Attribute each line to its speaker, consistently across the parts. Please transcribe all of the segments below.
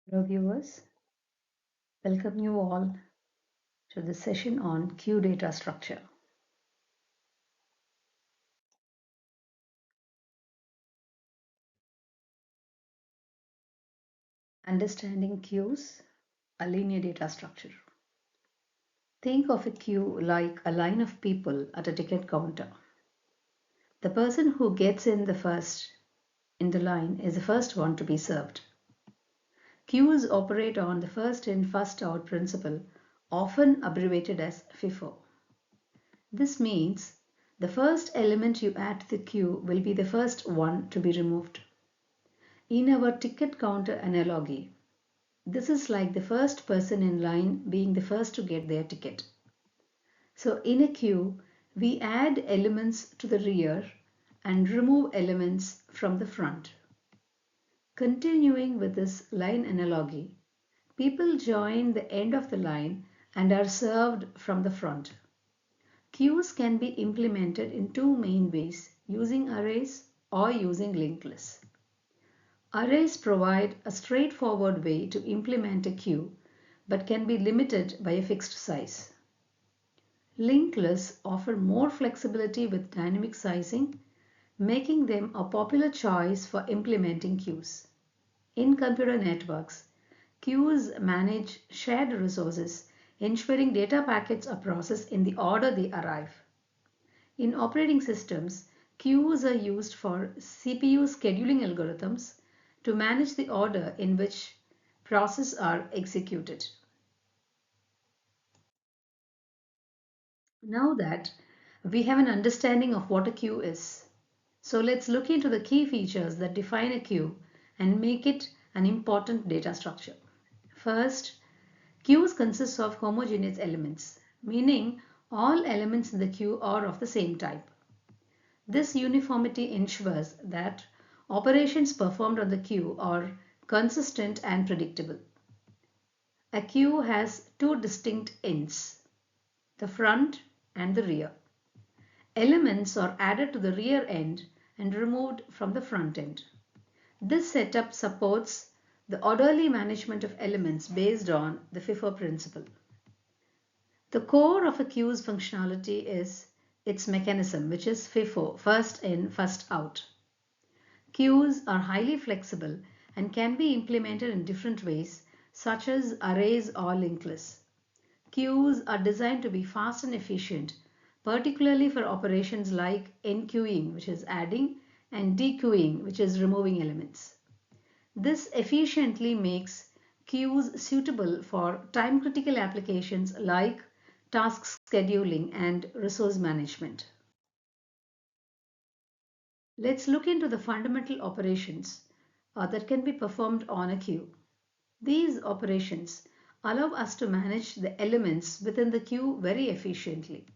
Speaker 1: Hello viewers, welcome you all to the session on queue data structure. Understanding queues, a linear data structure. Think of a queue like a line of people at a ticket counter. The person who gets in the first in the line is the first one to be served. Queues operate on the first in first out principle, often abbreviated as FIFO. This means the first element you add to the queue will be the first one to be removed. In our ticket counter analogy, this is like the first person in line being the first to get their ticket. So in a queue, we add elements to the rear and remove elements from the front. Continuing with this line analogy, people join the end of the line and are served from the front. Queues can be implemented in two main ways, using arrays or using linked lists. Arrays provide a straightforward way to implement a queue, but can be limited by a fixed size. Linked lists offer more flexibility with dynamic sizing, making them a popular choice for implementing queues. In computer networks, queues manage shared resources, ensuring data packets are processed in the order they arrive. In operating systems, queues are used for CPU scheduling algorithms to manage the order in which processes are executed. Now that we have an understanding of what a queue is, so let's look into the key features that define a queue and make it an important data structure. First, queues consist of homogeneous elements, meaning all elements in the queue are of the same type. This uniformity ensures that operations performed on the queue are consistent and predictable. A queue has two distinct ends, the front and the rear. Elements are added to the rear end and removed from the front end. This setup supports the orderly management of elements based on the FIFO principle. The core of a queue's functionality is its mechanism, which is FIFO, first in, first out. Queues are highly flexible and can be implemented in different ways, such as arrays or linked lists. Queues are designed to be fast and efficient, particularly for operations like enqueuing, which is adding, and dequeuing, which is removing elements. This efficiently makes queues suitable for time-critical applications like task scheduling and resource management. Let's look into the fundamental operations that can be performed on a queue. These operations allow us to manage the elements within the queue very efficiently.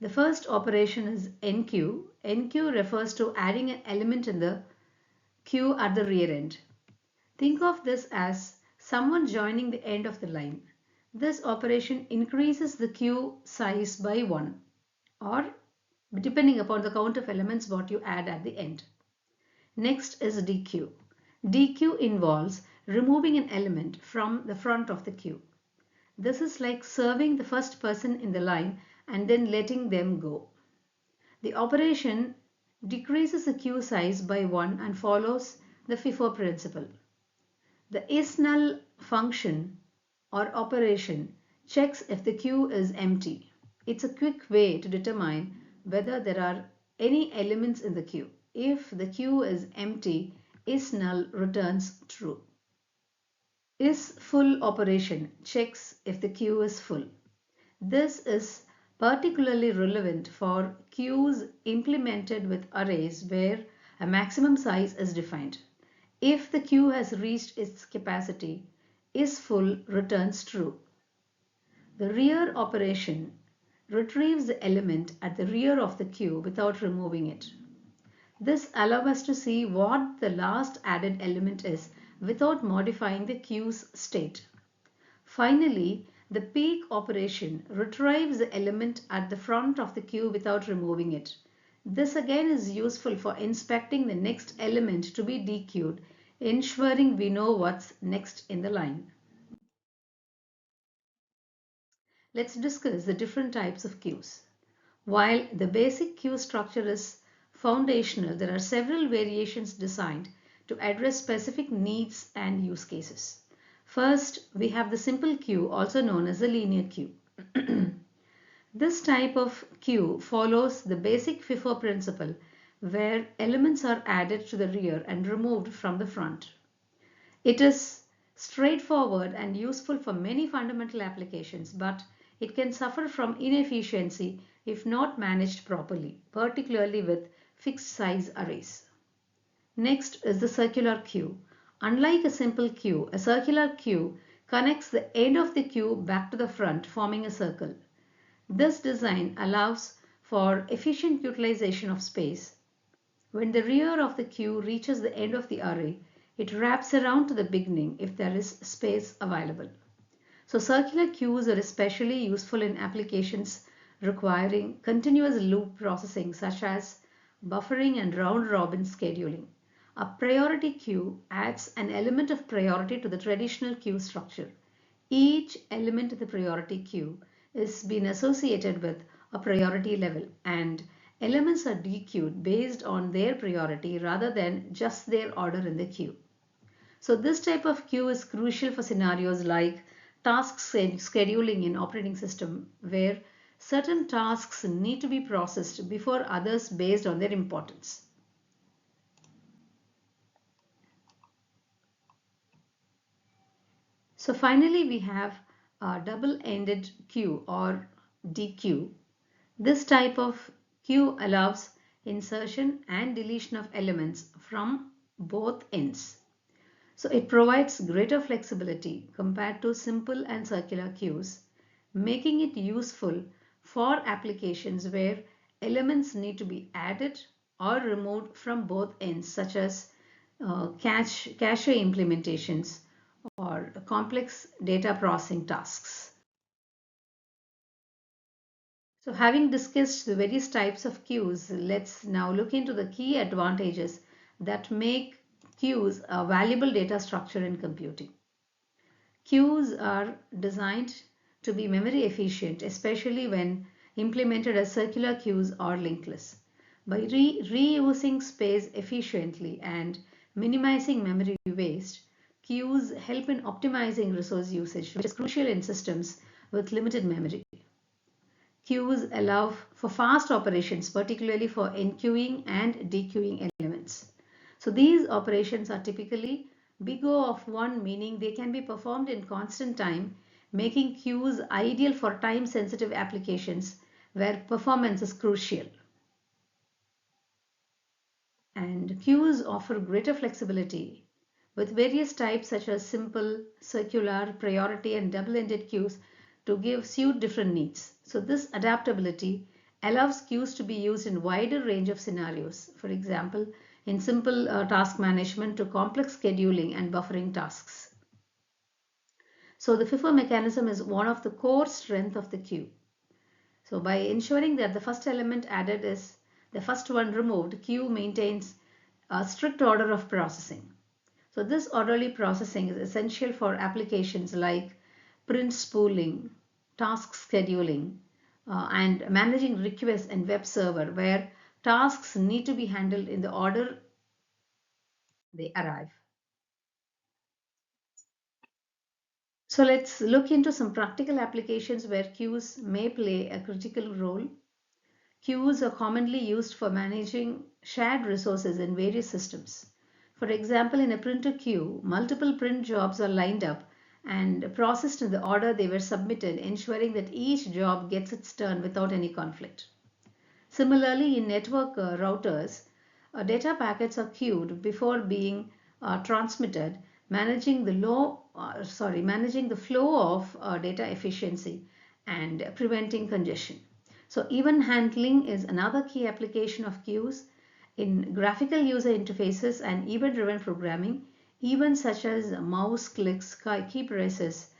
Speaker 1: The first operation is enqueue. Enqueue refers to adding an element in the queue at the rear end. Think of this as someone joining the end of the line. This operation increases the queue size by 1, or depending upon the count of elements what you add at the end. Next is dequeue. Dequeue involves removing an element from the front of the queue. This is like serving the first person in the line and then letting them go. The operation decreases the queue size by 1 and follows the FIFO principle. The isNull function or operation checks if the queue is empty. It's a quick way to determine whether there are any elements in the queue. If the queue is empty, isNull returns true. IsFull operation checks if the queue is full. This is particularly relevant for queues implemented with arrays where a maximum size is defined. If the queue has reached its capacity, isFull returns true. The rear operation retrieves the element at the rear of the queue without removing it. This allows us to see what the last added element is without modifying the queue's state. Finally, the peek operation retrieves the element at the front of the queue without removing it. This again is useful for inspecting the next element to be dequeued ensuring we know what's next in the line. Let's discuss the different types of queues. While the basic queue structure is foundational, there are several variations designed to address specific needs and use cases. First, we have the simple queue, also known as the linear queue. This type of queue follows the basic FIFO principle where elements are added to the rear and removed from the front. It is straightforward and useful for many fundamental applications, but it can suffer from inefficiency if not managed properly, particularly with fixed size arrays. Next is the circular queue. Unlike a simple queue, a circular queue connects the end of the queue back to the front, forming a circle. This design allows for efficient utilization of space. When the rear of the queue reaches the end of the array, it wraps around to the beginning if there is space available. So circular queues are especially useful in applications requiring continuous loop processing such as buffering and round-robin scheduling. A priority queue adds an element of priority to the traditional queue structure. Each element of the priority queue is being associated with a priority level, and elements are dequeued based on their priority rather than just their order in the queue. So this type of queue is crucial for scenarios like task scheduling in operating system where certain tasks need to be processed before others based on their importance. So finally we have a double-ended queue or DQ. This type of queue allows insertion and deletion of elements from both ends. So it provides greater flexibility compared to simple and circular queues, making it useful for applications where elements need to be added or removed from both ends, such as cache implementations or complex data processing tasks. So having discussed the various types of queues, let's now look into the key advantages that make queues a valuable data structure in computing. Queues are designed to be memory efficient, especially when implemented as circular queues or linked lists. By reusing space efficiently and minimizing memory waste, queues help in optimizing resource usage, which is crucial in systems with limited memory. Queues allow for fast operations, particularly for enqueuing and dequeuing elements. So these operations are typically big O of 1, meaning they can be performed in constant time, making queues ideal for time-sensitive applications where performance is crucial. And queues offer greater flexibility with various types such as simple, circular, priority, and double-ended queues to suit different needs. So this adaptability allows queues to be used in wider range of scenarios. For example, in simple task management to complex scheduling and buffering tasks. So the FIFO mechanism is one of the core strengths of the queue. So by ensuring that the first element added is the first one removed, queue maintains a strict order of processing. So this orderly processing is essential for applications like print spooling, task scheduling, and managing requests in web server where tasks need to be handled in the order they arrive. So let's look into some practical applications where queues may play a critical role. Queues are commonly used for managing shared resources in various systems. For example, in a printer queue, multiple print jobs are lined up and processed in the order they were submitted, ensuring that each job gets its turn without any conflict. Similarly, in network routers, data packets are queued before being transmitted, managing the flow of data efficiency and preventing congestion. So event handling is another key application of queues in graphical user interfaces and event-driven programming. Events such as mouse clicks, key presses,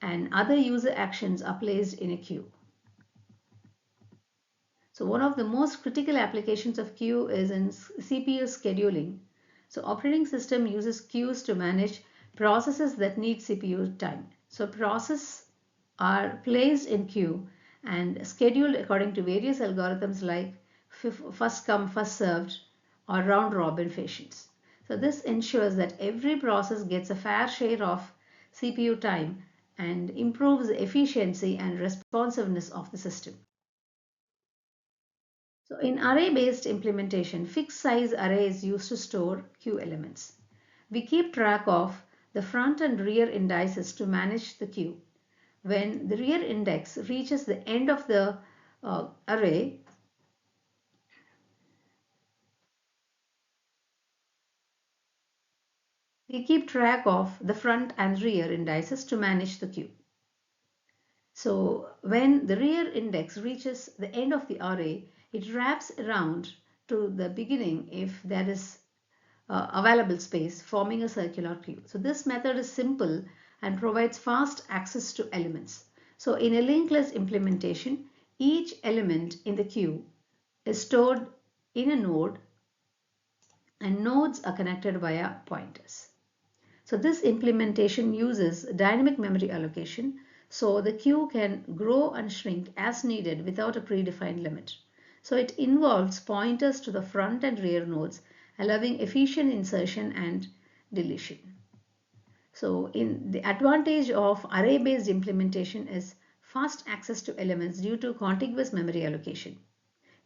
Speaker 1: and other user actions are placed in a queue. So one of the most critical applications of queue is in CPU scheduling. So operating system uses queues to manage processes that need CPU time. So processes are placed in queue and scheduled according to various algorithms like first come first served or round robin fashions. So this ensures that every process gets a fair share of CPU time and improves the efficiency and responsiveness of the system. So in array-based implementation, fixed size array is used to store queue elements. We keep track of the front and rear indices to manage the queue. When the rear index reaches the end of the array, we keep track of the front and rear indices to manage the queue. So when the rear index reaches the end of the array, it wraps around to the beginning if there is available space, forming a circular queue. So this method is simple and provides fast access to elements. So in a linked list implementation, each element in the queue is stored in a node and nodes are connected via pointers. So this implementation uses dynamic memory allocation, so the queue can grow and shrink as needed without a predefined limit. So it involves pointers to the front and rear nodes, allowing efficient insertion and deletion. So in the advantage of array-based implementation is fast access to elements due to contiguous memory allocation.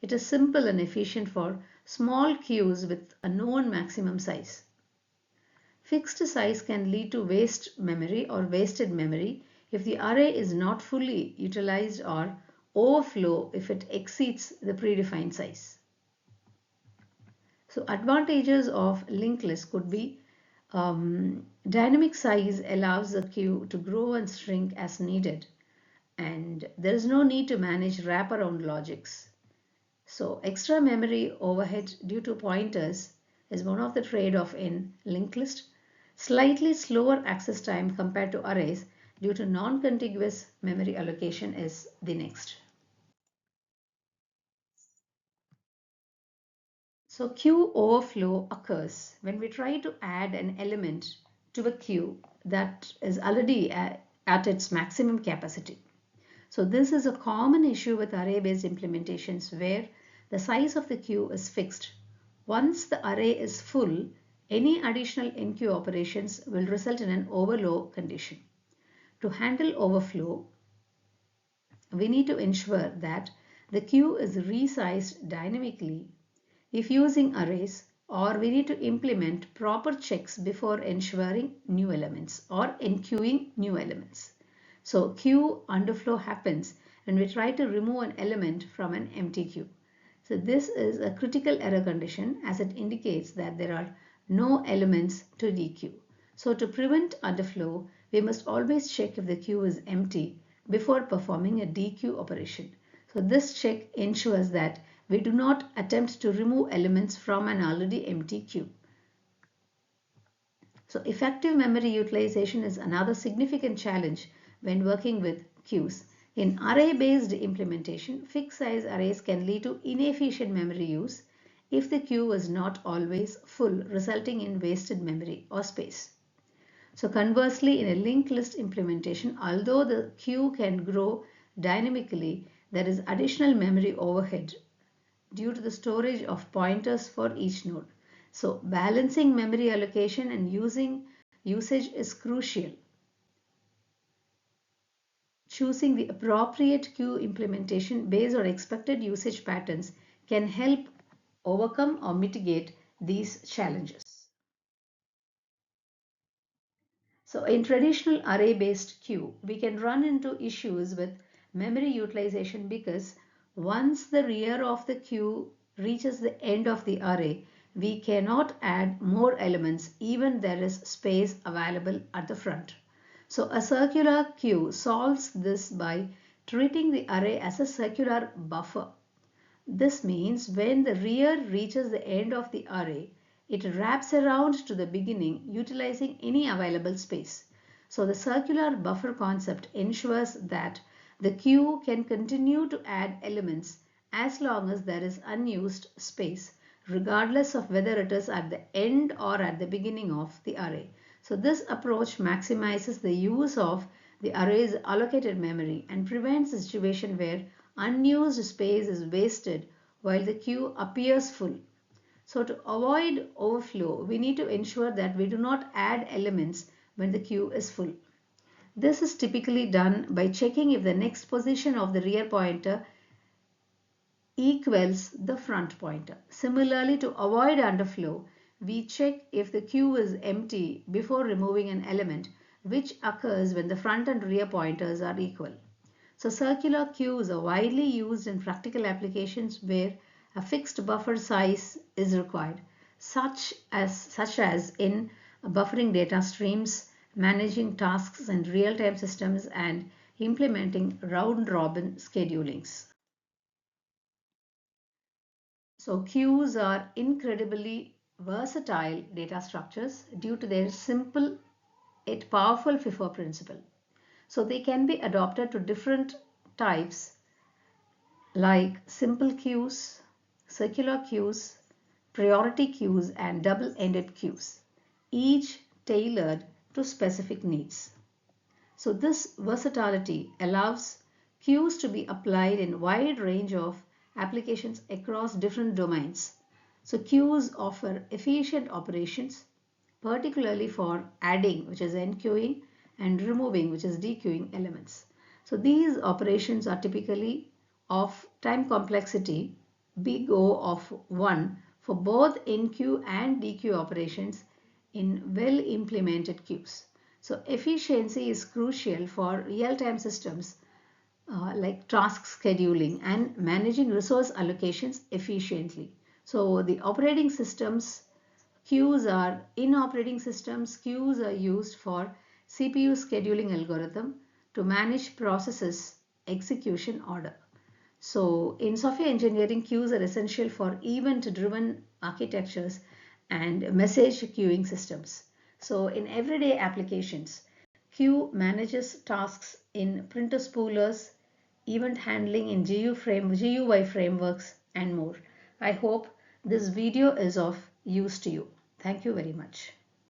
Speaker 1: It is simple and efficient for small queues with a known maximum size. Fixed size can lead to waste memory or wasted memory if the array is not fully utilized or overflow if it exceeds the predefined size. So advantages of linked list could be dynamic size allows the queue to grow and shrink as needed, and there is no need to manage wraparound logics. So extra memory overhead due to pointers is one of the trade-off in linked list. Slightly slower access time compared to arrays due to non-contiguous memory allocation is the next. So queue overflow occurs when we try to add an element to a queue that is already at its maximum capacity. So this is a common issue with array-based implementations where the size of the queue is fixed. Once the array is full, any additional in-queue operations will result in an overflow condition. To handle overflow, we need to ensure that the queue is resized dynamically if using arrays, or we need to implement proper checks before ensuring new elements or enqueuing new elements. So queue underflow happens when we try to remove an element from an empty queue. So this is a critical error condition as it indicates that there are no elements to dequeue. So to prevent underflow, we must always check if the queue is empty before performing a dequeue operation. So this check ensures that we do not attempt to remove elements from an already empty queue. So effective memory utilization is another significant challenge when working with queues. In array-based implementation, fixed size arrays can lead to inefficient memory use if the queue is not always full, resulting in wasted memory or space. So conversely, in a linked list implementation, although the queue can grow dynamically, there is additional memory overhead due to the storage of pointers for each node. So balancing memory allocation and usage is crucial. Choosing the appropriate queue implementation based on expected usage patterns can help overcome or mitigate these challenges. So in traditional array-based queue, we can run into issues with memory utilization because once the rear of the queue reaches the end of the array, we cannot add more elements even there is space available at the front. So a circular queue solves this by treating the array as a circular buffer. This means when the rear reaches the end of the array, it wraps around to the beginning utilizing any available space. So the circular buffer concept ensures that the queue can continue to add elements as long as there is unused space regardless of whether it is at the end or at the beginning of the array. So this approach maximizes the use of the array's allocated memory and prevents a situation where unused space is wasted while the queue appears full. So to avoid overflow, we need to ensure that we do not add elements when the queue is full. This is typically done by checking if the next position of the rear pointer equals the front pointer. Similarly, to avoid underflow, we check if the queue is empty before removing an element, which occurs when the front and rear pointers are equal. So circular queues are widely used in practical applications where a fixed buffer size is required, such as in buffering data streams, managing tasks in real-time systems, and implementing round-robin schedulings. So queues are incredibly versatile data structures due to their simple yet powerful FIFO principle. So they can be adopted to different types like simple queues, circular queues, priority queues, and double-ended queues, each tailored to specific needs. So this versatility allows queues to be applied in a wide range of applications across different domains. So queues offer efficient operations, particularly for adding, which is enqueuing, and removing, which is dequeuing elements. So these operations are typically of time complexity big O of 1 for both enqueue and dequeue operations in well implemented queues. So efficiency is crucial for real-time systems like task scheduling and managing resource allocations efficiently. So the operating systems queues are in operating systems queues are used for CPU scheduling algorithm to manage processes execution order. So in software engineering, queues are essential for event-driven architectures and message queuing systems. So in everyday applications, queue manages tasks in printer spoolers, event handling in GUI frameworks, and more. I hope this video is of use to you. Thank you very much.